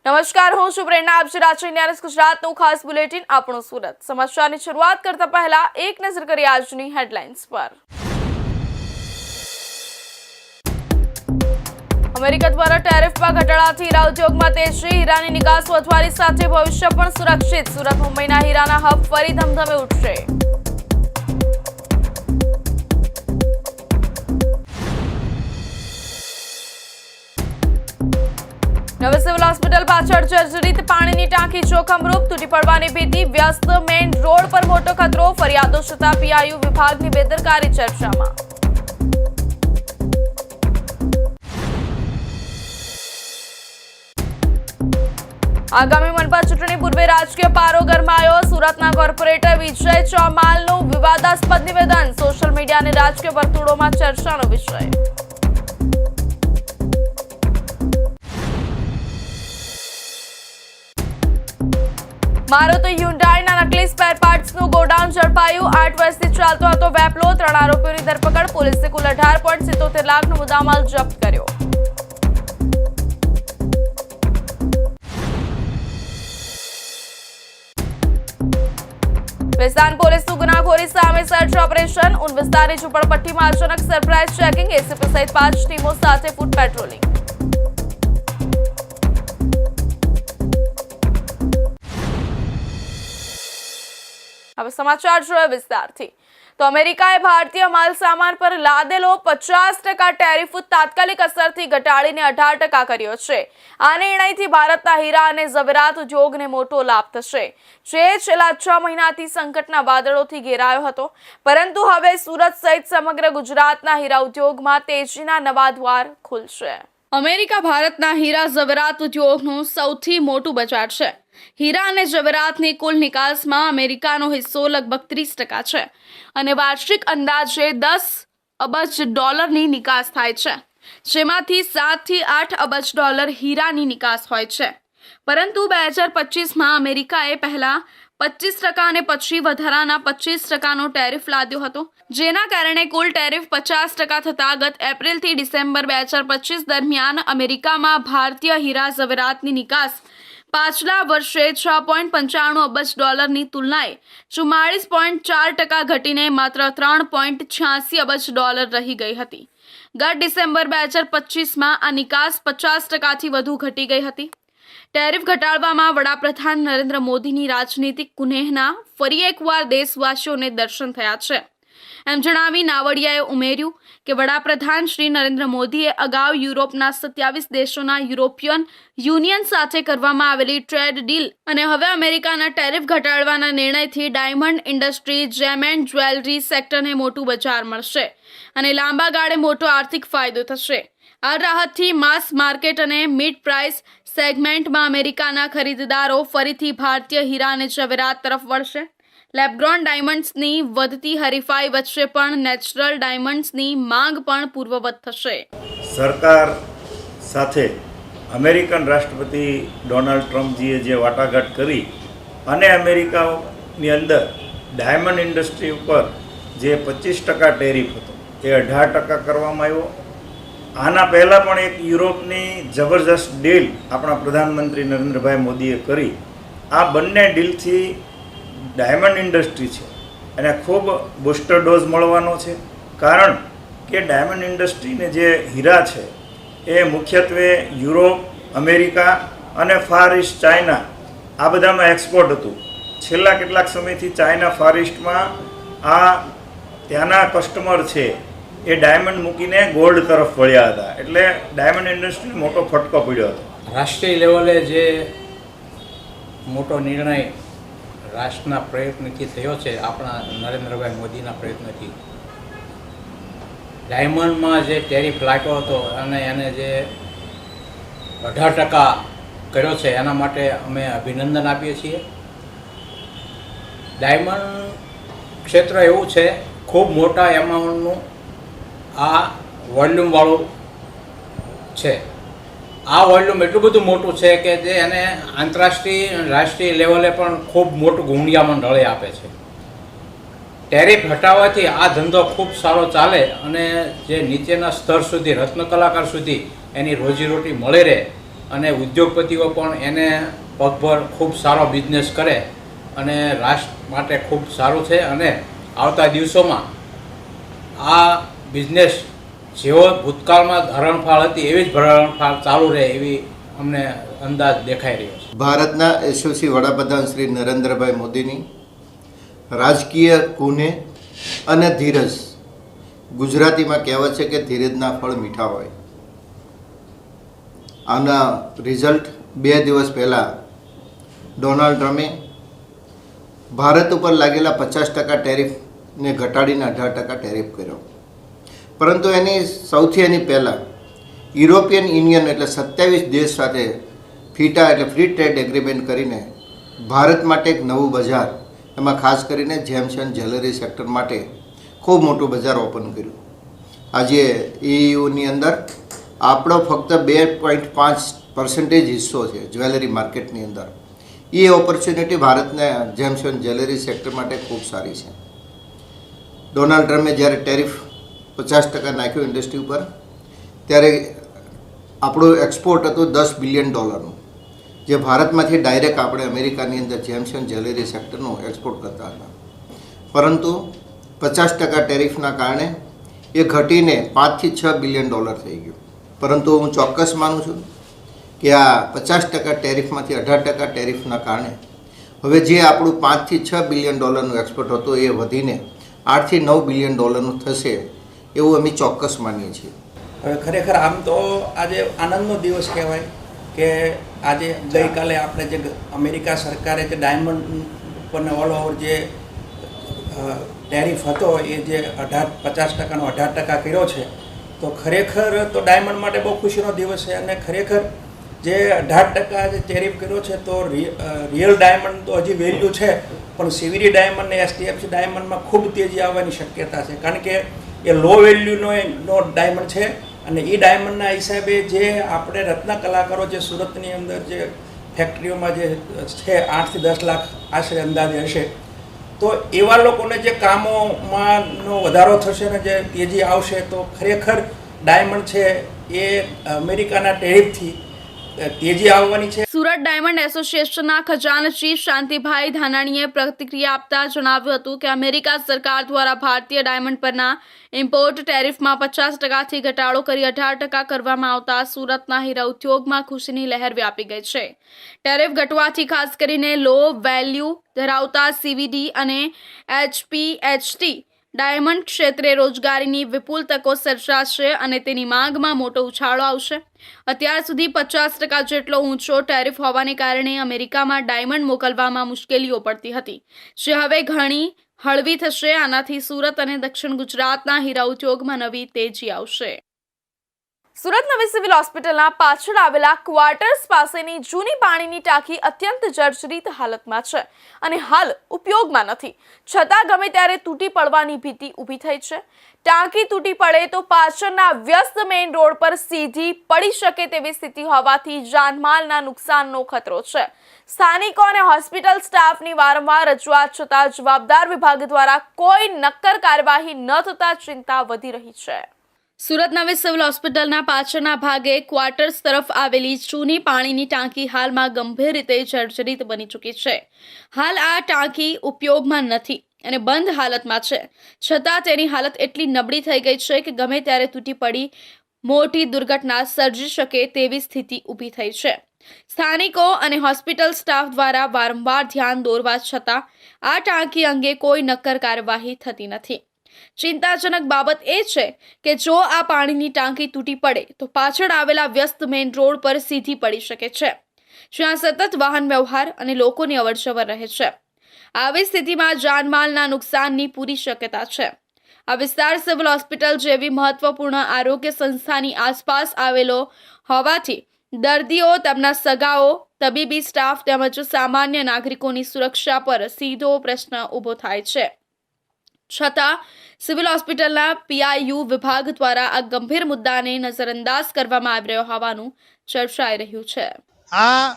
નમસ્કાર, હું છું પ્રેરણા. આપ જે રાષ્ટ્રીય ન્યાસ ગુજરાતનું ખાસ બુલેટિન આપણું સુરત સમાચારની શરૂઆત કરતા પહેલા એક નજર કરીએ આજની હેડલાઇન્સ પર. અમેરિકા દ્વારા ટેરિફમાં ઘટાડાથી હીરા ઉદ્યોગમાં તેજી, હીરાની નિકાસ વધવાની સાથે ભવિષ્ય પણ સુરક્ષિત. સુરત મુંબઈના હીરાના હબ ફરી ધમધમે ઉઠશે. નવી સિવિલ હોસ્પિટલ પાછળ જર્જરિત પાણીની ટાંકી જોખમરૂપ, તૂટી પડવાની ભીતિ, વ્યસ્ત મેઇન રોડ પર મોટો ખતરો, ફરિયાદો છતાં પીઆઈયુ વિભાગની બેદરકારી ચર્ચામાં. આગામી મનપા ચૂંટણી પૂર્વે રાજકીય પારો ગરમાયો. સુરતના કોર્પોરેટર વિજય ચૌહાણનું વિવાદાસ્પદ નિવેદન સોશિયલ મીડિયા અને રાજકીય વર્તુળોમાં ચર્ચાનો વિષય. મારુતિ હ્યુન્ડાઈના નકલી સ્પેર પાર્ટ્સનું ગોડાઉન ઝડપાયું. 8 વર્ષથી ચાલતો હતો વેપલો. 3 આરોપીઓની ધરપકડ. પોલીસે કુલ 18.77 લાખનો મુદ્દામાલ જપ્ત કર્યો. વેસ્તાન પોલીસનું ગુનાખોરી સામે સર્ચ ઓપરેશન. ઉન વિસ્તારની ઝુંપડપટ્ટીમાં અચાનક સરપ્રાઇઝ ચેકિંગ. એસીપી સહિત 5 ટીમો સાથે ફૂટ પેટ્રોલિંગ. હવે સમાચાર જોઈએ વિસ્તારથી. તો અમેરિકાએ ભારતીય માલ સામાન પર લાદેલો 50% ટેરિફ તાત્કાલિક અસરથી ઘટાડીને 18% કર્યો છે. આ નિર્ણયથી ભારતના હીરા અને ઝવેરાત ઉદ્યોગને મોટો લાભ થશે, જે છેલ્લા 6 મહિનાથી સંકટના વાદળોથી ઘેરાયો હતો. પરંતુ હવે સુરત સહિત સમગ્ર ગુજરાતના હીરા ઉદ્યોગમાં તેજીના નવા દ્વાર ખુલશે. અમેરિકા ભારતના હીરા ઝવેરાત ઉદ્યોગનું સૌથી મોટું બજાર છે. હીરા અને ઝવેરાતની કુલ નિકાસમાં અમેરિકાનો હિસ્સો લગભગ 30% છે અને વાર્ષિક અંદાજે $10 અબજ નિકાસ થાય છે, જેમાંથી 7 થી 8 અબજ હીરાની નિકાસ હોય છે. પરંતુ 2025માં અમેરિકાએ પહેલા 25% અને પછી વધારાના 25%નો ટેરિફ લાદ્યો હતો, જેના કારણે કુલ ટેરિફ 50% થતા ગત એપ્રિલથી ડિસેમ્બર 2025 દરમિયાન અમેરિકામાં ભારતીય હીરા ઝવેરાતની નિકાસ પાછલા વર્ષે $6.95 અબજની તુલનાએ 44.4% ઘટીને માત્ર $3.86 અબજ રહી ગઈ હતી. ગત ડિસેમ્બર 2025માં આ નિકાસ 50%થી વધુ ઘટી ગઈ હતી. ટેરિફ ઘટાડવામાં વડાપ્રધાન નરેન્દ્ર મોદીની રાજનીતિક કુનેહના ફરી એકવાર દેશવાસીઓને દર્શન થયા છે. એમ જણાવી નાવડિયાએ ઉમેર્યું કે વડાપ્રધાન શ્રી નરેન્દ્ર મોદીએ અગાઉ યુરોપના 27 દેશોના યુરોપિયન યુનિયન સાથે કરવામાં આવેલી ટ્રેડ ડીલ અને હવે અમેરિકાના ટેરિફ ઘટાડવાના નિર્ણયથી ડાયમંડ ઇન્ડસ્ટ્રી, જેમ એન્ડ જ્વેલરી સેક્ટરને મોટું બજાર મળશે અને લાંબા ગાળે મોટો આર્થિક ફાયદો થશે. આ રાહતથી માસ માર્કેટ અને મિડ પ્રાઇસ સેગમેન્ટમાં અમેરિકાના ખરીદદારો ફરીથી ભારતીય હીરા અને ઝવેરાત તરફ વળશે. લેબગ્રોન ડાયમંડ્સની વધતી હરીફાઈ વચ્ચે પણ નેચરલ ડાયમંડ્સની માંગ પણ પૂર્વવત થશે. સરકાર સાથે અમેરિકન રાષ્ટ્રપતિ ડોનાલ્ડ ટ્રમ્પજીએ જે વાટાઘાટ કરી અને અમેરિકાની અંદર ડાયમંડ ઇન્ડસ્ટ્રી ઉપર જે 25% ટેરિફ હતો એ 18% કરવામાં આવ્યો. આના પહેલાં પણ એક યુરોપની જબરજસ્ત ડીલ આપણા પ્રધાનમંત્રી નરેન્દ્રભાઈ મોદીએ કરી. આ બંને ડીલથી ડાયમંડ ઇન્ડસ્ટ્રી છે એને ખૂબ બૂસ્ટર ડોઝ મળવાનો છે, કારણ કે ડાયમંડ ઇન્ડસ્ટ્રીને જે હીરા છે એ મુખ્યત્વે યુરોપ, અમેરિકા અને ફાર ઇસ્ટ ચાઇના આ બધામાં એક્સપોર્ટ હતું. છેલ્લા કેટલાક સમયથી ચાઇના ફાર ઇસ્ટમાં આ ત્યાંના કસ્ટમર છે એ ડાયમંડ મૂકીને ગોલ્ડ તરફ વળ્યા હતા, એટલે ડાયમંડ ઇન્ડસ્ટ્રીને મોટો ફટકો પડ્યો હતો. રાષ્ટ્રીય લેવલે જે મોટો નિર્ણય રાષ્ટ્રના પ્રયત્નથી થયો છે, આપણા નરેન્દ્રભાઈ મોદીના પ્રયત્નથી, ડાયમંડમાં જે ટેરિફ લાગ્યો હતો અને એને જે 18% કર્યો છે એના માટે અમે અભિનંદન આપીએ છીએ. ડાયમંડ ક્ષેત્ર એવું છે, ખૂબ મોટા એમાઉન્ટનું આ વોલ્યુમવાળું છે. આ વોલ્યુમ એટલું બધું મોટું છે કે જે એને આંતરરાષ્ટ્રીય રાષ્ટ્રીય લેવલે પણ ખૂબ મોટું ગુંડિયામણ ઢળે આપે છે. ટેરિફ હટાવવાથી આ ધંધો ખૂબ સારો ચાલે અને જે નીચેના સ્તર સુધી રત્ન કલાકાર સુધી એની રોજીરોટી મળી રહે અને ઉદ્યોગપતિઓ પણ એને પગભર ખૂબ સારો બિઝનેસ કરે અને રાષ્ટ્ર માટે ખૂબ સારું છે. અને આવતા દિવસોમાં આ બિઝનેસ જેવો ભૂતકાળમાં હરણફાળ હતી એવી જ હરણફાળ ચાલુ રહે એવી અમને અંદાજ દેખાઈ રહ્યો છે. ભારતના યશસ્વી વડાપ્રધાન શ્રી નરેન્દ્રભાઈ મોદીની રાજકીય કુને અને ધીરજ, ગુજરાતીમાં કહેવત છે કે ધીરજના ફળ મીઠા હોય. આના રિઝલ્ટ 2 દિવસ પહેલાં ડોનાલ્ડ ટ્રમ્પે ભારત ઉપર લાગેલા 50% ટેરિફને ઘટાડીને 18% ટેરિફ કર્યો. પરંતુ એની પહેલાં યુરોપિયન યુનિયન એટલે 27 દેશ સાથે ફીટા એટલે ફ્રી ટ્રેડ એગ્રીમેન્ટ કરીને ભારત માટે એક નવું બજાર, એમાં ખાસ કરીને જેમ્સ એન્ડ જ્વેલરી સેક્ટર માટે ખૂબ મોટું બજાર ઓપન કર્યું. આજે EUની અંદર આપણો ફક્ત 2.5% હિસ્સો છે જ્વેલરી માર્કેટની અંદર. એ ઓપોર્ચ્યુનિટી ભારતને જેમ્સ એન્ડ જ્વેલરી સેક્ટર માટે ખૂબ સારી છે. ડોનાલ્ડ ટ્રમ્પે જ્યારે ટેરિફ 50% નાખ્યું ઇન્ડસ્ટ્રી ઉપર, ત્યારે આપણું એક્સપોર્ટ હતું $10 બિલિયન, જે ભારતમાંથી ડાયરેક્ટ આપણે અમેરિકાની અંદર જેમ્સ એન્ડ જ્વેલરી સેક્ટરનું એક્સપોર્ટ કરતા હતા. પરંતુ 50% ટેરિફના કારણે એ ઘટીને $5 થી $6 બિલિયન થઈ ગયું. પરંતુ હું ચોક્કસ માનું છું કે આ 50% ટેરિફમાંથી 18% ટેરિફના કારણે હવે જે આપણું $5 થી $6 બિલિયન એક્સપોર્ટ હતો એ વધીને $8 થી $9 બિલિયન થશે એવું અમે ચોક્કસ માનીએ છીએ. હવે ખરેખર આમ તો આજે આનંદનો દિવસ કહેવાય કે આજે ગઈકાલે આપણે જે અમેરિકા સરકારે જે ડાયમંડ ઉપરને ઓલ ઓવર જે ટેરિફ હતો એ જે 50%નો 18% કર્યો છે, તો ખરેખર તો ડાયમંડ માટે બહુ ખુશીનો દિવસ છે. અને ખરેખર જે 18% જે ટેરિફ કર્યો છે તો રિયલ ડાયમંડ તો હજી વેલ્યુ છે, પણ CVD ડાયમંડ ને STFC ડાયમંડમાં ખૂબ તેજી આવવાની શક્યતા છે, કારણ કે એ લો વેલ્યુનો ડાયમંડ છે. અને એ ડાયમંડના હિસાબે જે આપણે રત્ન કલાકારો જે સુરતની અંદર જે ફેક્ટરીઓમાં જે છે 8 થી 10 લાખ આશરે અંદાજે હશે, તો એવા લોકોને જે કામોમાંનો વધારો થશે ને જે તેજી આવશે, તો ખરેખર ડાયમંડ છે એ અમેરિકાના ટેરિફથી તેજી આવવાની છે. સુરત ડાયમંડ એસોસિએશનના ખજાનચી શાંતિભાઈ ધાનાણીએ પ્રતિક્રિયા આપતા જણાવ્યું હતું કે અમેરિકા સરકાર દ્વારા ભારતીય ડાયમંડ પરના ઇમ્પોર્ટ ટેરિફમાં 50%થી ઘટાડો કરી 18% કરવામાં આવતા સુરતના હીરા ઉદ્યોગમાં ખુશીની લહેર વ્યાપી ગઈ છે. ટેરિફ ઘટવાથી ખાસ કરીને લો વેલ્યુ ધરાવતા CVD અને HPHT ડાયમંડ ક્ષેત્રે રોજગારીની વિપુલ તકો સર્જાશે અને તેની માંગમાં મોટો ઉછાળો આવશે. અત્યાર સુધી 50% જેટલો ઊંચો ટેરિફ હોવાને કારણે અમેરિકામાં ડાયમંડ મોકલવામાં મુશ્કેલીઓ પડતી હતી, જે હવે ઘણી હળવી થશે. આનાથી સુરત અને દક્ષિણ ગુજરાતના હીરા ઉદ્યોગમાં નવી તેજી આવશે. સુરત નવી સિવિલ હોસ્પિટલના પાછળ આવેલા ક્વાર્ટર્સ પાસેની જૂની પાણીની ટાંકી અત્યંત જર્જરિત હાલતમાં છે અને હાલ ઉપયોગમાં નથી. છતાં ગમે ત્યારે તૂટી પડવાની ભીતિ ઊભી થઈ છે. ટાંકી તૂટી પડે તો પાછળના વ્યસ્ત મેઇન રોડ પર સીધી પડી શકે તેવી સ્થિતિ હોવાથી જાનમાલના નુકસાનનો ખતરો છે. સ્થાનિકો અને હોસ્પિટલ સ્ટાફની વારંવાર રજૂઆત છતાં જવાબદાર વિભાગ દ્વારા કોઈ નક્કર કાર્યવાહી ન થતા ચિંતા વધી રહી છે. સુરત નવી સિવિલ હોસ્પિટલના પાછળના ભાગે ક્વાર્ટર્સ તરફ આવેલી જૂની પાણીની ટાંકી હાલમાં ગંભીર રીતે જર્જરિત બની ચૂકી છે. હાલ આ ટાંકી ઉપયોગમાં નથી અને બંધ હાલતમાં છે. છતાં તેની હાલત એટલી નબળી થઈ ગઈ છે કે ગમે ત્યારે તૂટી પડી મોટી દુર્ઘટના સર્જી શકે તેવી સ્થિતિ ઊભી થઈ છે. સ્થાનિકો અને હોસ્પિટલ સ્ટાફ દ્વારા વારંવાર ધ્યાન દોરવા છતાં આ ટાંકી અંગે કોઈ નક્કર કાર્યવાહી થતી નથી. ચિંતાજનક બાબત એ છે કે જો આ પાણીની ટાંકી તૂટી પડે તો પાછળ આવેલા વ્યસ્ત મેઇન રોડ પર સીધી પડી શકે છે, જ્યાં સતત વાહન વ્યવહાર અને લોકોની અવરજવર રહે છે. આવી સ્થિતિમાં જાનમાલના નુકસાનની પૂરી શક્યતા છે. આ વિસ્તાર સિવિલ હોસ્પિટલ જેવી મહત્વપૂર્ણ આરોગ્ય સંસ્થાની આસપાસ આવેલો હોવાથી દર્દીઓ, તેમના સગાઓ, તબીબી સ્ટાફ તેમજ સામાન્ય નાગરિકોની સુરક્ષા પર સીધો પ્રશ્ન ઊભો થાય છે. છતાં સિવિલ હોસ્પિટલના PIU વિભાગ દ્વારા આ ગંભીર મુદ્દાને નજરઅંદાજ કરવામાં આવી રહ્યો હોવાનું ચર્ચાઈ રહ્યું છે. આ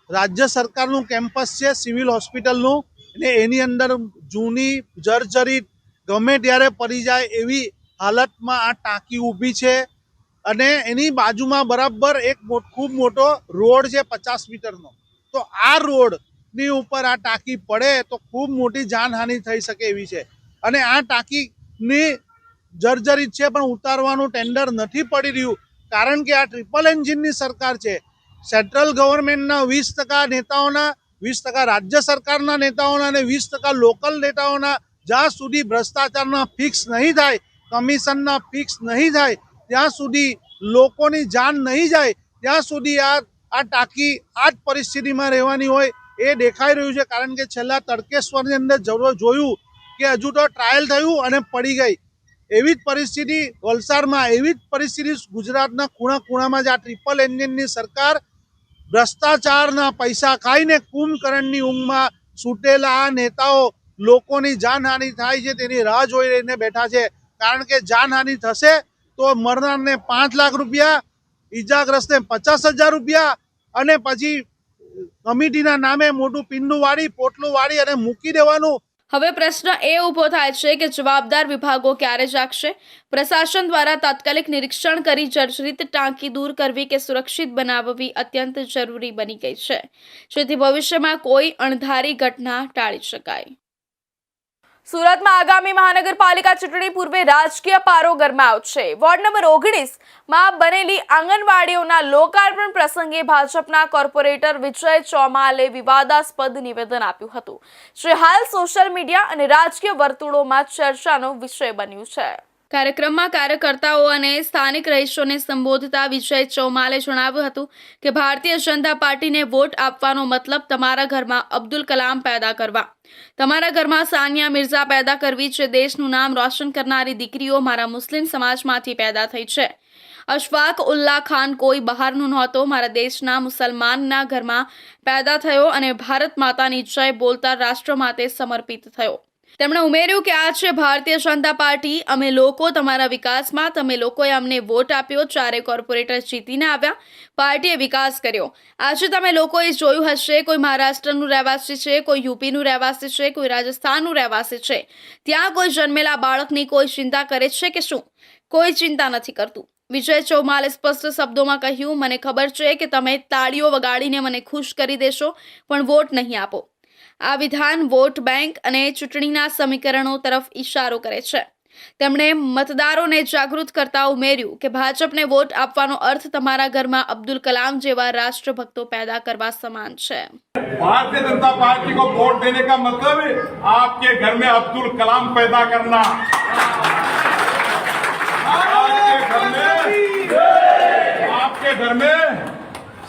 રાજ્ય સરકારનું કેમ્પસ છે સિવિલ હોસ્પિટલનું, અને એની અંદર જૂની જર્જરિત ગમે ત્યારે પડી જાય એવી હાલતમાં આ ટાંકી ઊભી છે. અને એની બાજુમાં બરાબર એક ખૂબ મોટો રોડ છે 50 મીટરનો. તો આ રોડની ઉપર આ ટાંકી પડે તો ખૂબ મોટી જાનહાનિ થઈ શકે એવી છે. અને આ ટાંકીની જર્જરિત છે પણ ઉતારવાનું ટેન્ડર નથી પડી રહ્યું, કારણ કે આ ટ્રિપલ એન્જિનની સરકાર છે. સેન્ટ્રલ ગવર્મેન્ટના 20% નેતાઓના, 20% રાજ્ય સરકારના નેતાઓના અને 20% લોકલ નેતાઓના જ્યાં સુધી ભ્રષ્ટાચારના ફિક્સ નહીં થાય, કમિશનના ફિક્સ નહીં થાય, ત્યાં સુધી લોકોની જાન નહીં જાય, ત્યાં સુધી આ ટાંકી આ જ પરિસ્થિતિમાં રહેવાની હોય એ દેખાઈ રહ્યું છે. કારણ કે છેલ્લા તડકેશ્વરની અંદર જોયું કે હજુ તો ટ્રાયલ થયું અને પડી ગઈ. એવી જ પરિસ્થિતિ વલસાડમાં, એવી જ પરિસ્થિતિ ગુજરાતના ખૂણા ખૂણામાં જ આ ટ્રિપલ એન્જિનની સરકાર ભ્રષ્ટાચારના પૈસા ખાઈને કુંભકર્ણની ઊંઘમાં સૂટેલા આ નેતાઓ લોકોની જાનહાનિ થાય છે તેની રાહ જોઈ રહીને બેઠા છે. કારણ કે જાનહાનિ થશે તો મરનારને 5 લાખ રૂપિયા, ઈજાગ્રસ્તને 50,000 રૂપિયા અને પછી કમિટીના નામે મોટું પીંડું વાળી, પોટલું વાળી અને મૂકી દેવાનું. હવે પ્રશ્ન એ ઊભો થાય છે કે જવાબદાર વિભાગો ક્યારે જાગશે? પ્રશાસન દ્વારા તાત્કાલિક નિરીક્ષણ કરી જર્જરિત ટાંકી દૂર કરવી કે સુરક્ષિત બનાવવી અત્યંત જરૂરી બની ગઈ છે, જેથી ભવિષ્યમાં કોઈ અણધારી ઘટના ટાળી શકાય. સુરતમાં આગામી મહાનગરપાલિકા ચૂંટણી પૂર્વે રાજકીય પારો ગરમાયો છે. વોર્ડ નંબર 19માં બનેલી આંગણવાડીઓના લોકાર્પણ પ્રસંગે ભાજપના કોર્પોરેટર વિજય ચૌમાલે વિવાદાસ્પદ નિવેદન આપ્યું હતું, જે હાલ સોશિયલ મીડિયા અને રાજકીય વર્તુળોમાં ચર્ચાનો વિષય બન્યું છે. કાર્યક્રમમાં કાર્યકર્તાઓ અને સ્થાનિક રહીશોને સંબોધતા વિજય ચૌમાલે જણાવ્યું હતું કે ભારતીય જનતા પાર્ટીને વોટ આપવાનો મતલબ તમારા ઘરમાં અબ્દુલ કલામ પેદા કરવા, તમારા ઘરમાં સાનિયા મિર્ઝા પેદા કરવી, જે દેશનું નામ રોશન કરનારી દીકરીઓ મારા મુસ્લિમ સમાજમાંથી પેદા થઈ છે. અશફાક ઉલ્લા ખાન કોઈ બહારનું નહોતો, મારા દેશના મુસલમાનના ઘરમાં પેદા થયો અને ભારત માતાની જય બોલતા રાષ્ટ્ર માટે સમર્પિત થયો. તેમણે ઉમેર્યું કે આ છે ભારતીય જનતા પાર્ટી. અમે લોકો તમારા વિકાસમાં, તમે લોકોએ અમને વોટ આપ્યો, 4 કોર્પોરેટર જીતીને આવ્યા, પાર્ટીએ વિકાસ કર્યો. આજે તમે લોકોએ જોયું હશે, કોઈ મહારાષ્ટ્રનું રહેવાસી છે, કોઈ યુપીનું રહેવાસી છે, કોઈ રાજસ્થાનનું રહેવાસી છે. ત્યાં કોઈ જન્મેલા બાળકની કોઈ ચિંતા કરે છે કે શું? કોઈ ચિંતા નથી કરતું. વિજય ચૌમાલે સ્પષ્ટ શબ્દોમાં કહ્યું, મને ખબર છે કે તમે તાળીઓ વગાડીને મને ખુશ કરી દેશો, પણ વોટ નહીં આપો. આ વિધાન વોટ બેંક અને ચૂંટણીના સમીકરણો તરફ ઇશારો કરે છે. તેમણે મતદારોને જાગૃત કરતા ઉમેર્યું કે ભાજપને વોટ આપવાનો અર્થ તમારા ઘરમાં અબ્દુલ કલામ જેવા રાષ્ટ્રભક્તો પેદા કરવા સમાન છે. भारतीय जनता पार्टी को वोट देने का मतलब आपके घर में अब्दुल कलाम पैदा करना, आपके घर में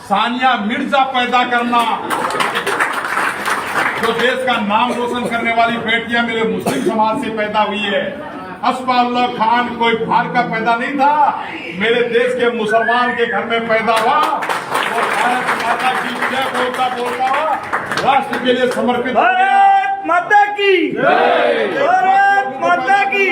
सानिया मिर्जा पैदा करना, जो देश का नाम रोशन करने वाली बेटियां मेरे मुस्लिम समाज से पैदा हुई है. अशफाकुल्लाह खान कोई बाहर का पैदा नहीं था, मेरे देश के मुसलमान के घर में पैदा हुआ और भारत माता की जय बोलता बोलता राष्ट्र के लिए समर्पित हो गया. माता की भारत माता की.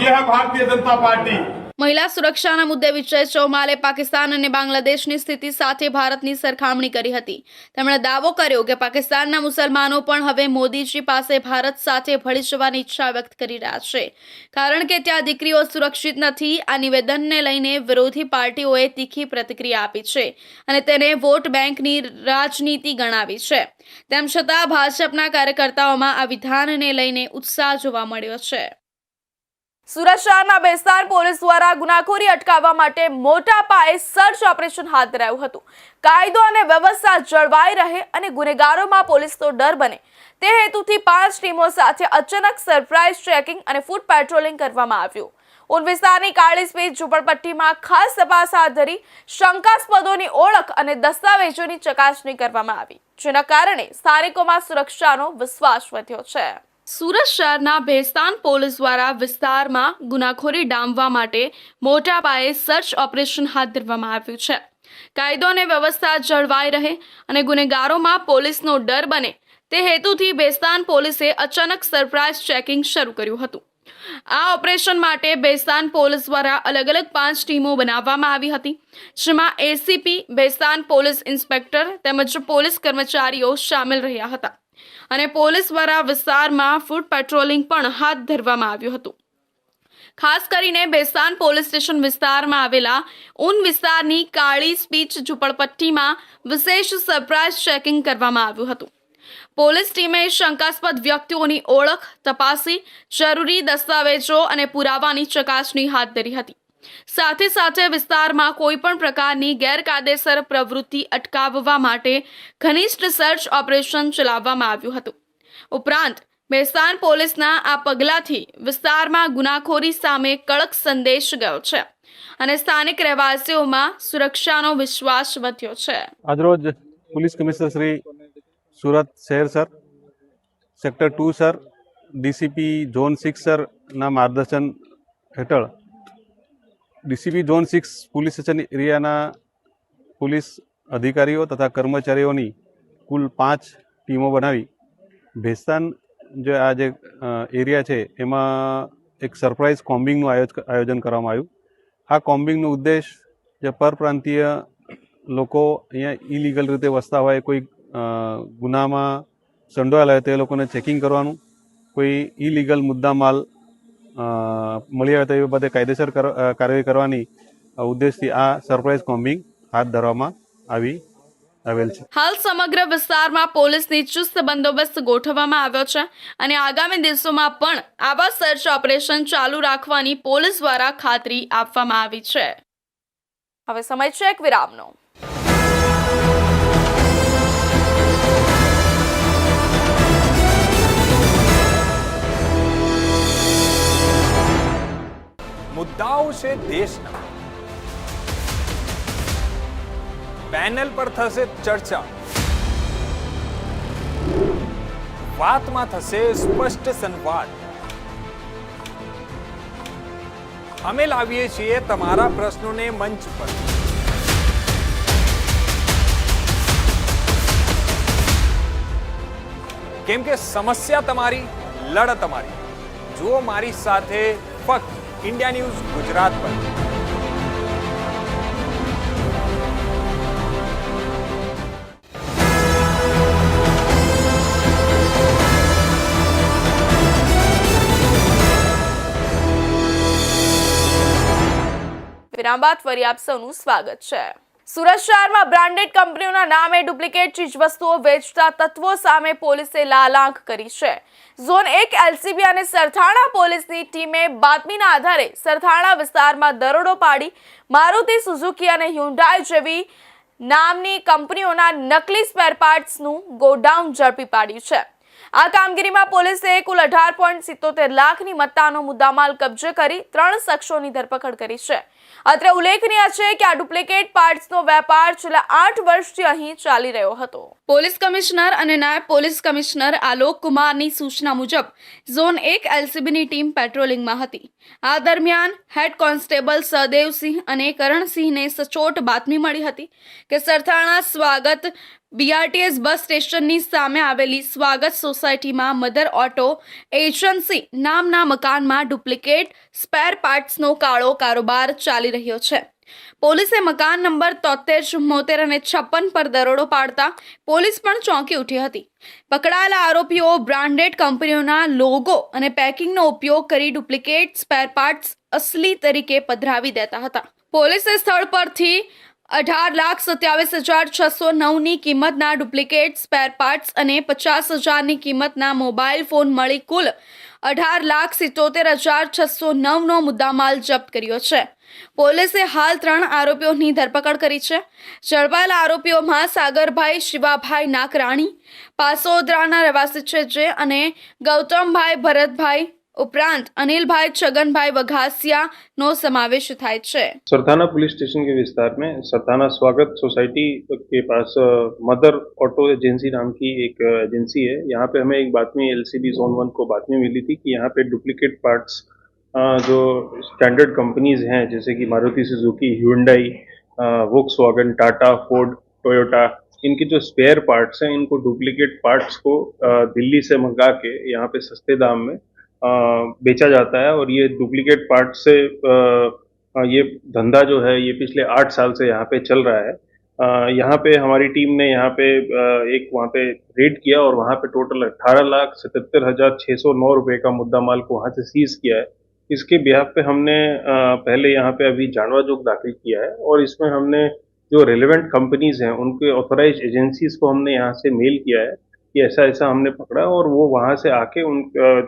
यह है भारतीय जनता पार्टी. મહિલા સુરક્ષાના મુદ્દે વિજય ચૌમાલે પાકિસ્તાન અને બાંગ્લાદેશની સ્થિતિ સાથે ભારતની સરખામણી કરી હતી. તેમણે દાવો કર્યો કે પાકિસ્તાનના મુસલમાનો પણ હવે મોદીજી પાસે ભારત સાથે ભળી જવાની ઈચ્છા વ્યક્ત કરી રહ્યા છે, કારણ કે ત્યાં દીકરીઓ સુરક્ષિત નથી. આ નિવેદનને લઈને વિરોધી પાર્ટીઓએ તીખી પ્રતિક્રિયા આપી છે અને તેને વોટ બેંકની રાજનીતિ ગણાવી છે. તેમ છતાં ભાજપના કાર્યકર્તાઓમાં આ વિધાનને લઈને ઉત્સાહ જોવા મળ્યો છે. સુરત શહેરના બેસ્તાર પોલીસ દ્વારા ગુનાખોરી અટકાવવા માટે મોટા પાયે સર્ચ ઓપરેશન હાથ ધરાયું હતું. કાયદો અને વ્યવસ્થા જળવાઈ રહે અને ગુનેગારોમાં પોલીસનો ડર બને તે હેતુથી 5 ટીમો સાથે અચાનક સરપ્રાઇઝ ચેકિંગ અને ફૂટ પેટ્રોલિંગ કરવામાં આવ્યું. ઉન વિસ્તારની કાળી સ્પીડ ઝુંપડપટ્ટીમાં ખાસ તપાસ હાથ ધરી શંકાસ્પદોની ઓળખ અને દસ્તાવેજોની ચકાસણી કરવામાં આવી, જેના કારણે સ્થાનિકોમાં સુરક્ષાનો વિશ્વાસ વધ્યો છે. સુરત શહેરના ભેસ્તાન પોલીસ દ્વારા વિસ્તારમાં ગુનાખોરી ડામવા માટે મોટા પાયે સર્ચ ઓપરેશન હાથ ધરવામાં આવ્યું છે. કાયદો અને વ્યવસ્થા જળવાઈ રહે અને ગુનેગારોમાં પોલીસનો ડર બને તે હેતુથી ભેસ્તાન પોલીસે અચાનક સરપ્રાઇઝ ચેકિંગ શરૂ કર્યું હતું. આ ઓપરેશન માટે ભેસ્તાન પોલીસ દ્વારા અલગ અલગ 5 ટીમો બનાવવામાં આવી હતી, જેમાં એસીપી, ભેસ્તાન પોલીસ ઇન્સ્પેક્ટર તેમજ પોલીસ કર્મચારીઓ સામેલ રહ્યા હતા અને પોલીસ દ્વારા વિસ્તારમાં ફૂટ પેટ્રોલિંગ પણ હાથ ધરવામાં આવ્યું હતું. ખાસ કરીને ભેસ્તાન પોલીસ સ્ટેશન વિસ્તારમાં આવેલા ઊન વિસ્તારની કાળી સ્પીચ ઝૂંપડપટ્ટીમાં વિશેષ સરપ્રાઇઝ ચેકિંગ કરવામાં આવ્યું હતું. પોલીસ ટીમે શંકાસ્પદ વ્યક્તિઓની ઓળખ તપાસી જરૂરી દસ્તાવેજો અને પુરાવાની ચકાસણી હાથ ધરી હતી. સાથે વિસ્તારમાં કોઈ પણ પ્રકારની ગેરકાયદેસર પ્રવૃત્તિ અટકાવવા માટે ઘનિષ્ઠ સર્ચ ઓપરેશન ચલાવવામાં આવ્યું હતું. ઉપરાંત ભેસ્તાન પોલીસના આ પગલાંથી વિસ્તારમાં ગુનાખોરી સામે કડક સંદેશ ગયો છે અને સ્થાનિક રહેવાસીઓમાં સુરક્ષાનો વિશ્વાસ વધ્યો છે. આજરોજ પોલીસ કમિશનર શ્રી સુરત શહેર sir, sector 2 sir, DCP zone 6 સરના માર્ગદર્શન હેઠળ ડીસીપી ઝોન 6 પોલીસ સ્ટેશન એરિયાના પોલીસ અધિકારીઓ તથા કર્મચારીઓની કુલ 5 ટીમો બનાવી ભેસ્તાન જે આ જે એરિયા છે એમાં એક સરપ્રાઇઝ કોમ્બિંગનું આયોજન કરવામાં આવ્યું. આ કોમ્બિંગનો ઉદ્દેશ જે પરપ્રાંતીય લોકો અહીંયા ઇલીગલ રીતે વસતા હોય, કોઈ ગુનામાં સંડોવાયેલા હોય તે લોકોને ચેકિંગ કરવાનું, કોઈ ઇલીગલ મુદ્દામાલ મળી આવે તો એ બાબતે કાયદેસર કાર્યવાહી કરવાની ઉદ્દેશથી આ સરપ્રાઇઝ કોમ્બિંગ હાથ ધરવામાં આવેલ છે. હાલ સમગ્ર વિસ્તારમાં પોલીસની ચુસ્ત બંદોબસ્ત ગોઠવવામાં આવ્યો છે અને આગામી દિવસોમાં પણ આવા સર્ચ ઓપરેશન ચાલુ રાખવાની પોલીસ દ્વારા ખાતરી આપવામાં આવી છે. હવે સમય છે એક વિરામનો. મુદ્દાઓ છે દેશના, પેનલ પર થશે ચર્ચા, વાતમાં થશે સ્પષ્ટ સંવાદ. અમે લાવીએ છીએ તમારા પ્રશ્નોને મંચ પર. કેમ કે સમસ્યા તમારી, લડત તમારી. જુઓ મારી સાથે ફક્ત इंडिया न्यूज़ गुजरात पर. વિરામ બાદ ફરી આપ સૌનું સ્વાગત છે. સુરત શહેરમાં બ્રાન્ડેડ કંપનીઓના નામે ડુપ્લિકેટ ચીજવસ્તુઓ વેચતા તત્વો સામે પોલીસે લાલ આંખ કરી છે. ઝોન 1 એલસીબી અને સરથાણા પોલીસની ટીમે બાતમીના આધારે સરથાણા વિસ્તારમાં દરોડો પાડી મારુતિ સુઝુકી અને હ્યુન્ડાઈ જેવી નામની કંપનીઓના નકલી સ્પેર પાર્ટ્સનું ગોડાઉન ઝડપી પાડ્યું છે. આ કામગીરીમાં પોલીસે કુલ 18.77 લાખની મત્તાનો મુદ્દામાલ કબજે કરી 3 શખ્સોની ધરપકડ કરી છે. અત્રે ઉલ્લેખનીય છે કે આ ડુપ્લિકેટ પાર્ટ્સનો વેપાર છેલ્લા 8 વર્ષથી અહીં ચાલી રહ્યો હતો. પોલીસ કમિશનર અને નાયબ પોલીસ કમિશનર આલોક કુમારની સૂચના મુજબ ઝોન 1 એલસીબીની ટીમ પેટ્રોલિંગમાં હતી. આ દરમિયાન હેડ કોન્સ્ટેબલ સહદેવસિંહ અને કરણસિંહને સચોટ બાતમી મળી હતી કે સરથાણા સ્વાગત બીઆરટીએસ બસ સ્ટેશનની સામે આવેલી સ્વાગત સોસાયટીમાં મધર ઓટો એજન્સી નામના મકાનમાં ડુપ્લિકેટ સ્પેર પાર્ટ્સનો કાળો કારોબાર ચાલી રહ્યો છે. પોલીસે મકાન નંબર 73, 74 અને 56 પર દરોડો પાડતા પોલીસ પણ ચોંકી ઉઠી હતી. પકડાયેલા આરોપીઓ બ્રાન્ડેડ કંપનીઓના લોગો અને પેકિંગનો ઉપયોગ કરી ડુપ્લિકેટ સ્પેર પાર્ટ્સ અસલી તરીકે પધરાવી દેતા હતા. પોલીસે સ્થળ પરથી 18,27,609ની કિંમતના ડુપ્લિકેટ સ્પેર પાર્ટ્સ અને 50,000ની કિંમતના મોબાઈલ ફોન મળી કુલ 18,77,609નો મુદ્દામાલ જપ્ત કર્યો છે. પોલીસે હાલ 3 આરોપીઓની ધરપકડ કરી છે. ઝડપાયેલા આરોપીઓમાં સાગરભાઈ શિવાભાઈ નાકરાણી પાસોદરાના રહેવાસી છે જે અને ગૌતમભાઈ ભરતભાઈ उपरांत अनिल भाई छगन भाई वघासिया नो समावेश થાય છે. सरथाना पुलिस स्टेशन के विस्तार में सरथाना स्वागत सोसाइटी के पास मदर ऑटो एजेंसी नाम की एक एजेंसी है. यहाँ पे हमें एक बातमी एलसीबी जोन 1 को बातमी मिली थी कि यहाँ पे डुप्लीकेट पार्ट्स जो स्टैंडर्ड कंपनीज हैं जैसे कि Maruti Suzuki, Hyundai, Volkswagen, Tata, Ford, Toyota, इनके जो स्पेयर पार्ट्स हैं इनको डुप्लीकेट पार्ट्स को दिल्ली से मंगा के यहाँ पे सस्ते दाम में बेचा जाता है. और ये डुप्लीकेट पार्ट से ये धंधा जो है ये पिछले 8 साल से यहाँ पे चल रहा है. यहाँ पे हमारी टीम ने यहाँ पे एक वहाँ पे रेड किया और वहाँ पे टोटल 18,77,609 रुपये का मुद्दा माल को वहाँ से सीज किया है. इसके बिहाफ पे हमने पहले यहाँ पे अभी जानवा जोग दाखिल किया है और इसमें हमने जो रेलेवेंट कंपनीज हैं उनके ऑथोराइज एजेंसीज को हमने यहाँ से मेल किया है कि ऐसा ऐसा हमने पकड़ा, और वो वहाँ से आके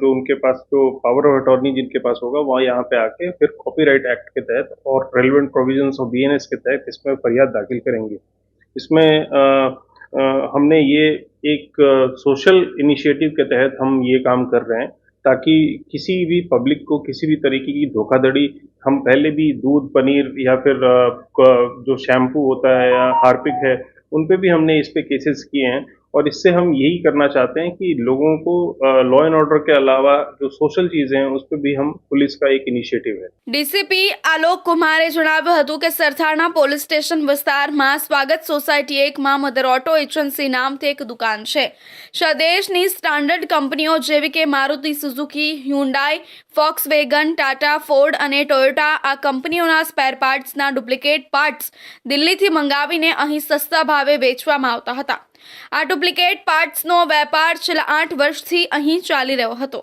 जो उनके पास जो पावर ऑफ अटॉर्नी जिनके पास होगा वहाँ यहाँ पे आके फिर कॉपीराइट एक्ट के तहत और रेलेवेंट प्रोविजंस ऑफ बीएनएस के तहत इसमें फरियाद दाखिल करेंगे। इसमें हमने ये एक सोशल इनिशिएटिव के तहत हम ये काम कर रहे हैं ताकि किसी भी पब्लिक को किसी भी तरीके की धोखाधड़ी, हम पहले भी दूध, पनीर या फिर जो शैम्पू होता है या हार्पिक है उन पे भी हमने इस पे केसेस किए हैं, और इससे हम यही करना चाहते हैं कि लोगों को लॉ एंड ऑर्डर के अलावा जो सोशल चीजें हैं उस पर भी हम पुलिस का एक इनिशिएटिव है। ડીસીપી આલોક કુમારે જણાવ્યું હતું કે સરથાણા પોલીસ સ્ટેશન વિસ્તારમાં સ્વાગત સોસાયટી 1માં મધર ઓટો એજન્સી નામથી એક દુકાન છે. દેશની સ્ટાન્ડર્ડ કંપનીઓ જેવી કે Maruti Suzuki, Hyundai, Volkswagen, Tata, Ford અને ટોયોટા આ કંપનીઓના સ્પેર પાર્ટ્સના ડુપ્લિકેટ પાર્ટ્સ દિલ્હીથી મંગાવીને અહીં સસ્તા ભાવે વેચવામાં આવતા હતા. આ ડુપ્લિકેટ પાર્ટ્સનો વેપાર છેલ્લા 8 વર્ષથી અહીં ચાલી રહ્યો હતો.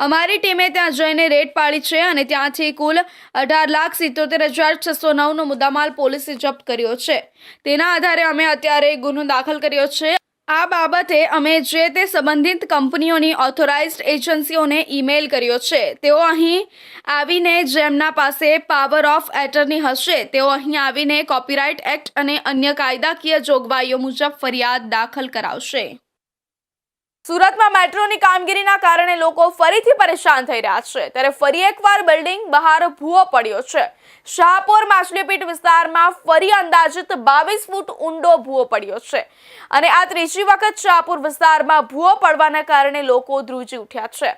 અમારી ટીમે ત્યાં જઈને રેડ પાડી છે અને ત્યાંથી કુલ 18,77,609નો મુદ્દામાલ પોલીસે જપ્ત કર્યો છે. તેના આધારે અમે અત્યારે ગુનો દાખલ કર્યો છે. આ બાબતે અમે જે તે સંબંધિત કંપનીઓની ઓથોરાઇઝ્ડ એજન્સીઓને ઈમેલ કર્યો છે. તેઓ અહીં આવીને જેમના પાસે પાવર ઓફ એટર્ની હશે તેઓ અહીં આવીને કોપીરાઇટ એક્ટ અને અન્ય કાયદાકીય જોગવાઈઓ મુજબ ફરિયાદ દાખલ કરાવશે. સુરતમાં મેટ્રોની કામગીરીના કારણે લોકો ફરીથી પરેશાન થઈ રહ્યા છે, ત્યારે ફરી એકવાર બિલ્ડિંગ બહાર ભૂવો પડ્યો છે. શાહપુર માછલીપીટ વિસ્તારમાં ફરી અંદાજિત 22 ફૂટ ઊંડો ભૂવો પડ્યો છે અને આ ત્રીજી વખત શાહપુર વિસ્તારમાં ભૂવો પડવાના કારણે લોકો ધ્રુજી ઉઠ્યા છે.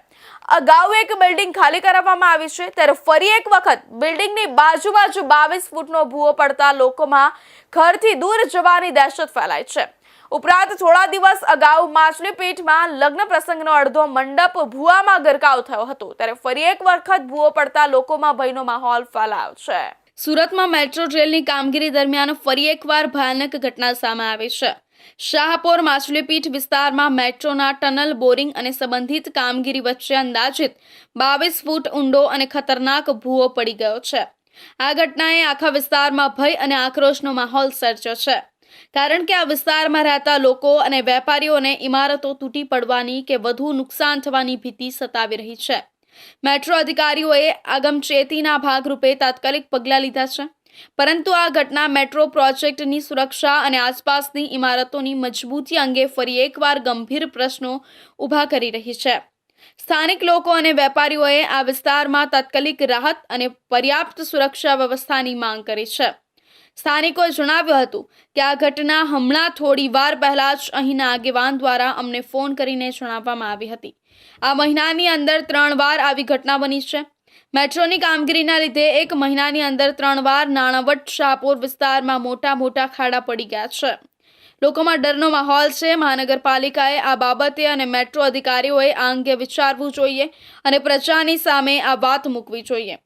અગાઉ એક બિલ્ડિંગ ખાલી કરાવવામાં આવી છે, ત્યારે ફરી એક વખત બિલ્ડિંગની બાજુ 22 ફૂટનો ભૂવો પડતા લોકોમાં ઘરથી દૂર જવાની દહેશત ફેલાઈ છે. ઉપરાંત થોડા દિવસ અગાઉ માછલીપીઠમાં લગ્ન પ્રસંગનો અડધો મંડપ ભૂવામાં ગરકાવ થયો હતો, ત્યારે ફરી એક વખત ભૂવો પડતા લોકોમાં ભયનો માહોલ ફેલાયો છે. સુરતમાં મેટ્રો રેલની કામગીરી દરમિયાન ફરી એકવાર ભયાનક ઘટના સામે આવી છે. શાહપુર માછલીપીઠ વિસ્તારમાં મેટ્રોના ટનલ બોરિંગ અને સંબંધિત કામગીરી વચ્ચે અંદાજિત 22 ફૂટ ઊંડો અને ખતરનાક ભૂવો પડી ગયો છે. આ ઘટનાએ આખા વિસ્તારમાં ભય અને આક્રોશનો માહોલ સર્જ્યો છે, કારણ કે આ વિસ્તારમાં રહેતા લોકો અને વેપારીઓને ઇમારતો તૂટી પડવાની કે વધુ નુકસાન થવાની ભીતિ સતાવી રહી છે. મેટ્રો અધિકારીઓએ આગમચેતીના ભાગરૂપે તાત્કાલિક પગલાં લીધા છે, પરંતુ આ ઘટના મેટ્રો પ્રોજેક્ટની સુરક્ષા અને આસપાસની ઇમારતોની મજબૂતી અંગે ફરી એકવાર ગંભીર પ્રશ્નો ઊભા કરી રહી છે. સ્થાનિક લોકો અને વેપારીઓએ આ વિસ્તારમાં તાત્કાલિક રાહત અને પર્યાપ્ત સુરક્ષા વ્યવસ્થાની માંગ કરી છે. સ્થાનિકોએ જણાવ્યું હતું કે આ ઘટના હમણાં થોડી વાર પહેલા જ અહીંના આગેવાન દ્વારા અમને ફોન કરીને જણાવવામાં આવી હતી. આ મહિનાની અંદર 3 વાર આવી ઘટના બની છે. મેટ્રોની કામગીરીના લીધે 1 મહિનાની અંદર 3 વાર નાણાવટ શાહપુર વિસ્તારમાં મોટા ખાડા પડી ગયા છે. લોકોમાં ડરનો માહોલ છે. મહાનગરપાલિકાએ આ બાબતે અને મેટ્રો અધિકારીઓએ આ અંગે વિચારવું જોઈએ અને પ્રજાની સામે આ વાત મૂકવી જોઈએ.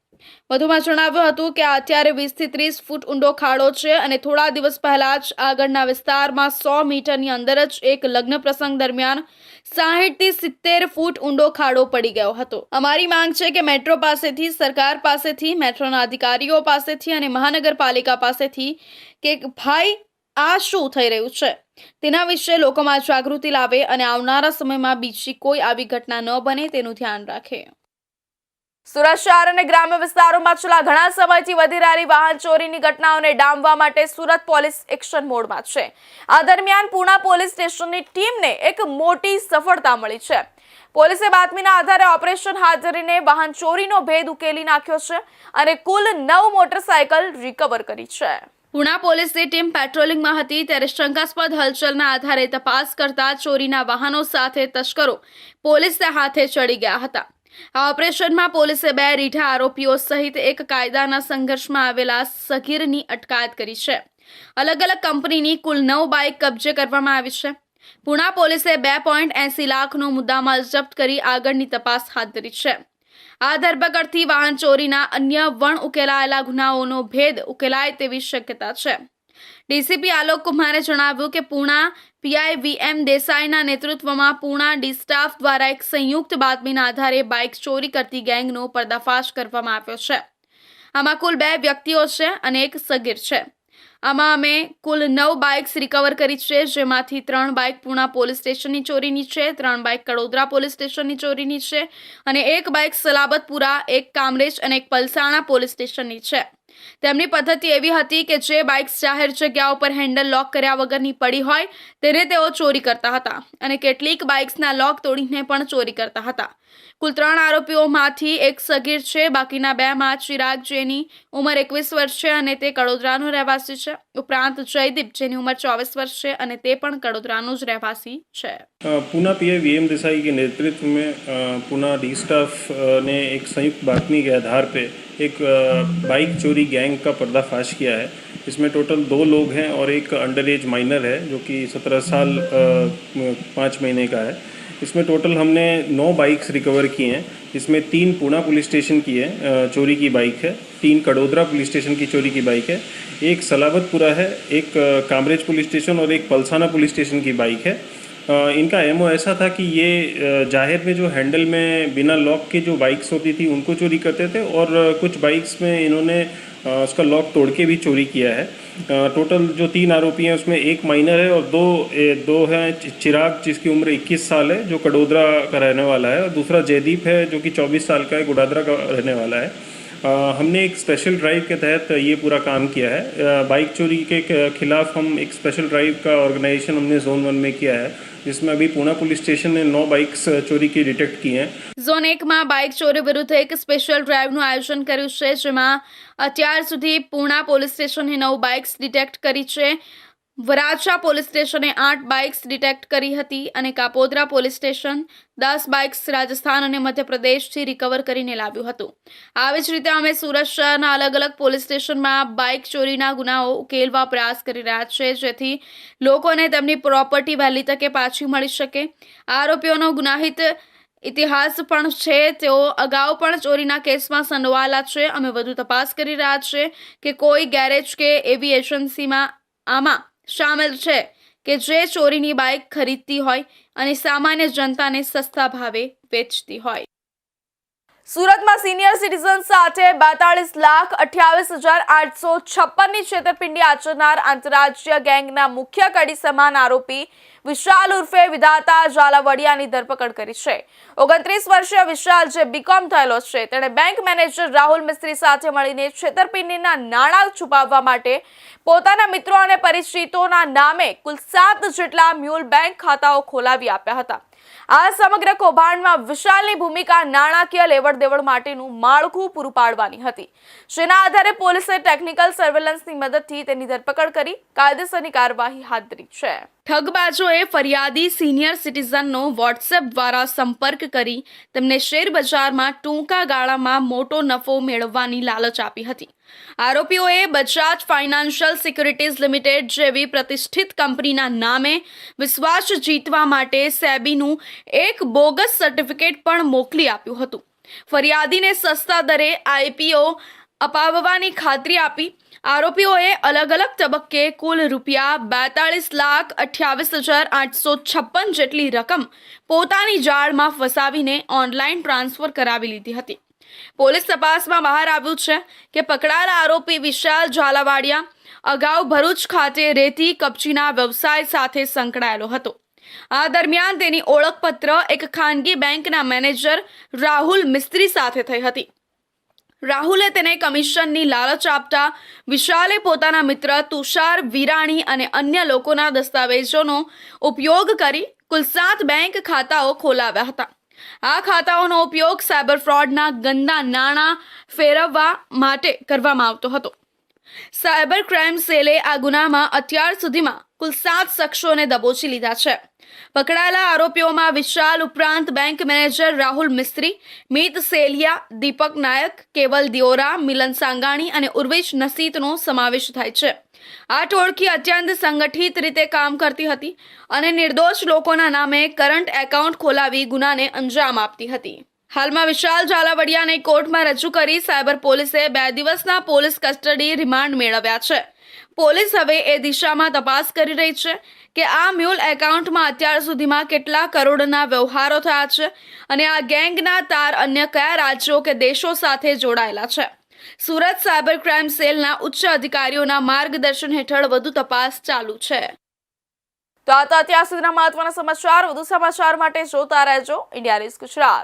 વધુમાં જણાવ્યું હતું કે અત્યારે 20 થી 30 ફૂટ ઊંડો ખાડો છે અને થોડા દિવસ પહેલા જ આગળના વિસ્તારમાં 100 મીટરની અંદર જ એક લગ્ન પ્રસંગ દરમિયાન 60 થી 70 ફૂટ ઊંડો ખાડો પડી ગયો હતો. અમારી માંગ છે કે મેટ્રો પાસેથી, સરકાર પાસેથી, મેટ્રોના અધિકારીઓ પાસેથી અને મહાનગરપાલિકા પાસેથી કે ભાઈ આ શું થઈ રહ્યું છે તેના વિશે લોકોમાં જાગૃતિ લાવે અને આવનારા સમયમાં બીજી કોઈ આવી ઘટના ન બને તેનું ધ્યાન રાખે. સુરત શહેર અને ગ્રામ્ય વિસ્તારોમાં છેલ્લા ઘણા સમયથી વધી રહેલી વાહન ચોરીની ઘટનાઓને ડામવા માટે સુરત પોલીસ એક્શન મોડમાં છે. આ દરમિયાન પૂણા પોલીસ સ્ટેશનની ટીમને એક મોટી સફળતા મળી છે. પોલીસે બાતમીના આધારે ઓપરેશન હાથ ધરીને વાહન ચોરીનો ભેદ ઉકેલી નાખ્યો છે અને કુલ 9 મોટરસાયકલ રિકવર કરી છે. પૂણા પોલીસની ટીમ પેટ્રોલિંગમાં હતી ત્યારે શંકાસ્પદ હલચલના આધારે તપાસ કરતા ચોરીના વાહનો સાથે તસ્કરો પોલીસના હાથે ચડી ગયા હતા. આ ઓપરેશનમાં પોલીસે 2 રીઢા આરોપીઓ સહિત એક કાયદાના સંઘર્ષમાં આવેલા સગીરની અટકાયત કરી છે. અલગ અલગ કંપનીની કુલ 9 બાઇક કબજે કરવામાં આવી છે. પૂણા પોલીસે 2.80 લાખનો મુદ્દામાલ જપ્ત કરી આગળની તપાસ હાથ ધરી છે. આ ધરપકડથી વાહન ચોરીના અન્ય વણ ઉકેલાયેલા ગુનાઓનો ભેદ ઉકેલાય તેવી શક્યતા છે. ડીસીપી આલોક કુમારે જણાવ્યું કે પૂણા પીઆઈ VM દેસાઈના નેતૃત્વમાં પૂણા ડી સ્ટાફ દ્વારા એક સંયુક્ત બાતમીના આધારે બાઇક ચોરી કરતી ગેંગનો પર્દાફાશ કરવામાં આવ્યો છે. આમાં કુલ 2 વ્યક્તિઓ છે અને એક સગીર છે. આમાં અમે કુલ 9 બાઇક્સ રિકવર કરી છે, જેમાંથી 3 બાઇક પૂણા પોલીસ સ્ટેશનની ચોરીની છે, 3 બાઇક કડોદરા પોલીસ સ્ટેશનની ચોરીની છે અને 1 બાઇક સલાબતપુરા, 1 કામરેજ અને 1 પલસાણા પોલીસ સ્ટેશનની છે. તેમની પદ્ધતિ એવી હતી કે જે બાઇક્સ જાહેર જગ્યાઓ પર હેન્ડલ લોક કર્યા વગરની પડી હોય તેને તેઓ ચોરી કરતા હતા અને કેટલીક બાઇક્સના લોક તોડીને પણ ચોરી કરતા હતા. કુલ 3 આરોપીઓમાંથી એક સગીર છે. બાકીના 2 માં ચિરાગ, જેની ઉંમર 21 વર્ષ છે અને તે કડોદરાનો રહેવાસી છે, ઉપરાંત જયદીપ, જેની ઉંમર 24 વર્ષ છે અને તે પણ કડોદરાનો જ રહેવાસી છે. पूना पीआई VM देसाई के नेतृत्व में पूना डी स्टाफ ने एक संयुक्त बातमी के आधार पे एक बाइक चोरी गैंग का पर्दाफाश किया है. इसमें टोटल 2 लोग हैं और एक अंडर एज माइनर है जो कि 17 साल 5 महीने का है. इसमें टोटल हमने 9 बाइक्स रिकवर की हैं, जिसमें 3 पूना पुलिस स्टेशन की है चोरी की बाइक है, 3 कड़ोदरा पुलिस स्टेशन की चोरी की बाइक है, एक सलाबतपुरा है, एक कामरेज पुलिस स्टेशन और एक पलसाना पुलिस स्टेशन की बाइक है. इनका एमओ ऐसा था कि ये जाहिर में जो हैंडल में बिना लॉक के जो बाइक्स होती थी उनको चोरी करते थे और कुछ बाइक्स में इन्होंने उसका लॉक तोड़ के भी चोरी किया है. टोटल जो 3 आरोपी हैं उसमें एक माइनर है और दो हैं चिराग, जिसकी उम्र 21 साल है, जो कड़ोदरा का रहने वाला है, और दूसरा जयदीप है जो कि 24 साल का है, गुडादरा का रहने वाला है. हमने एक स्पेशल ड्राइव के तहत ये पूरा काम किया है. बाइक चोरी के खिलाफ हम एक स्पेशल ड्राइव का ऑर्गेनाइजेशन हमने जोन 1 में किया है, जिसमें अभी पूना पुलिस स्टेशन ने 9 बाइक्स चोरी की डिटेक्ट की हैं. ઝોન 1 માં બાઇક ચોરી વિરુદ્ધ એક સ્પેશિયલ ડ્રાઇવનું આયોજન કર્યું છે, જેમાં અત્યાર સુધી પૂણા પોલીસ સ્ટેશને 9 બાઇક્સ ડિટેક્ટ કરી છે, વરાછા પોલીસ સ્ટેશને 8 બાઇક્સ ડિટેક્ટ કરી હતી અને Kapodra police station 10 bikes Rajasthan અને મધ્યપ્રદેશથી રિકવર કરીને લાવ્યું હતું. આવી જ રીતે અમે સુરત શહેરના અલગ અલગ પોલીસ સ્ટેશનમાં બાઇક ચોરીના ગુનાઓ ઉકેલવા પ્રયાસ કરી રહ્યા છે, જેથી લોકોને તેમની પ્રોપર્ટી વહેલી તકે પાછી મળી શકે. આરોપીઓનો ગુનાહિત ઇતિહાસ પણ છે, તેઓ અગાઉ પણ ચોરીના કેસમાં સંડોવાયેલા છે. અમે વધુ તપાસ કરી રહ્યા છે કે કોઈ ગેરેજ કે એવી એજન્સીમાં આમાં શામેલ છે કે જે ચોરીની બાઇક ખરીદતી હોય અને સામાન્ય જનતાને સસ્તા ભાવે વેચતી હોય. સુરતમાં સિનિયર સિટીઝન સાથે 42,28,856ની છેતરપિંડી આચરનાર આંતરરાજ્ય ગેંગના મુખ્ય કડી સમાન આરોપી વિશાલ ઉર્ફે વિધાતા ઝાલાવાડિયાની ધરપકડ કરી છે. 29 વર્ષીય વિશાલ, જે બીકોમ થયેલો છે, તેણે બેંક મેનેજર રાહુલ મિસ્ત્રી સાથે મળીને છેતરપિંડીના નાણાં છુપાવવા માટે પોતાના મિત્રો અને પરિચિતોના નામે કુલ 7 જેટલા મ્યુલ બેંક ખાતાઓ ખોલાવી આપ્યા હતા. આ સમગ્ર કૌભાંડમાં વિશાલની ભૂમિકા નાણાકીય લેવડ દેવડ માટેનું માળખું પૂરું પાડવાની હતી, જેના આધારે પોલીસે ટેકનિકલ સર્વેલન્સની મદદથી તેની ધરપકડ કરી કાયદેસરની કાર્યવાહી હાથ ધરી છે. ઠગબાજોએ ફરિયાદી સિનિયર સિટીઝનનો વોટ્સએપ દ્વારા સંપર્ક કરી તેમને શેર બજારમાં ટૂંકા ગાળામાં મોટો નફો મેળવવાની લાલચ આપી હતી. આરોપીઓએ બજાજ ફાઇનાન્શિયલ સિક્યુરિટીઝ લિમિટેડ જેવી પ્રતિષ્ઠિત કંપનીના નામે વિશ્વાસ જીતવા માટે સેબીનું એક બોગસ સર્ટિફિકેટ પણ મોકલી આપ્યું હતું. ફરિયાદીને સસ્તા દરે IPO અપાવવાની ખાતરી આપી આરોપીઓએ અલગ અલગ તબક્કે કુલ ₹2,58,28,856 જેટલી રકમ પોતાની જાળમાં ફસાવીને ઓનલાઈન ટ્રાન્સફર કરાવી લીધી હતી. પોલીસ તપાસમાં બહાર આવ્યું છે કે પકડાયેલા આરોપી વિશાલ ઝાલાવાડિયા અગાઉ ભરૂચ ખાતે રેતી કપચીના વ્યવસાય સાથે સંકળાયેલો હતો. આ દરમિયાન તેની ઓળખપત્ર એક ખાનગી બેંકના મેનેજર રાહુલ મિસ્ત્રી સાથે થઈ હતી. રાહુલે તેને કમિશનની લાલચ આપતા વિશાલે પોતાના મિત્ર તુષાર વિરાણી અને અન્ય લોકોના દસ્તાવેજોનો ઉપયોગ કરી કુલ 7 બેંક ખાતાઓ ખોલાવ્યા હતા. આ ખાતાઓનો ઉપયોગ સાયબર ફ્રોડના ગંદા નાણાં ફેરવવા માટે કરવામાં આવતો હતો. સાયબર ક્રાઇમ સેલે આ ગુનામાં અત્યાર સુધીમાં કુલ 7 શખ્સોને દબોચી લીધા છે. પકડાયેલા આરોપીઓમાં વિશાલ ઉપરાંત બેંક મેનેજર રાહુલ મિસ્ત્રી, મીત સેલિયા, દીપક નાયક, કેવલ દિયોરા, મિલન સાંગાણી અને ઉર્વેશ નસીતનો સમાવેશ થાય છે. આ ટોળકી અત્યંત સંગઠિત રીતે કામ કરતી હતી અને નિર્દોષ લોકોના નામે કરંટ એકાઉન્ટ ખોલાવી ગુનાને અંજામ આપતી હતી. હાલમાં વિશાલ ઝાલાવાડિયાને કોર્ટમાં રજૂ કરી સાયબર પોલીસે 2 દિવસના પોલીસ કસ્ટડી રિમાન્ડ મેળવ્યા છે. પોલીસ હવે એ દિશામાં તપાસ કરી રહી છે કે આ મ્યુલ એકાઉન્ટમાં અત્યાર સુધીમાં કેટલા કરોડના વ્યવહારો થયા છે અને આ ગેંગના તાર અન્ય કયા રાજ્યો કે દેશો સાથે જોડાયેલા છે. સુરત સાયબર ક્રાઇમ સેલના ઉચ્ચ અધિકારીઓના માર્ગદર્શન હેઠળ વધુ તપાસ ચાલુ છે. તો આ તો અત્યાર સુધીના મહત્વના સમાચાર. વધુ સમાચાર માટે જોતા રહેજો ઇન્ડિયા ન્યૂઝ ગુજરાત.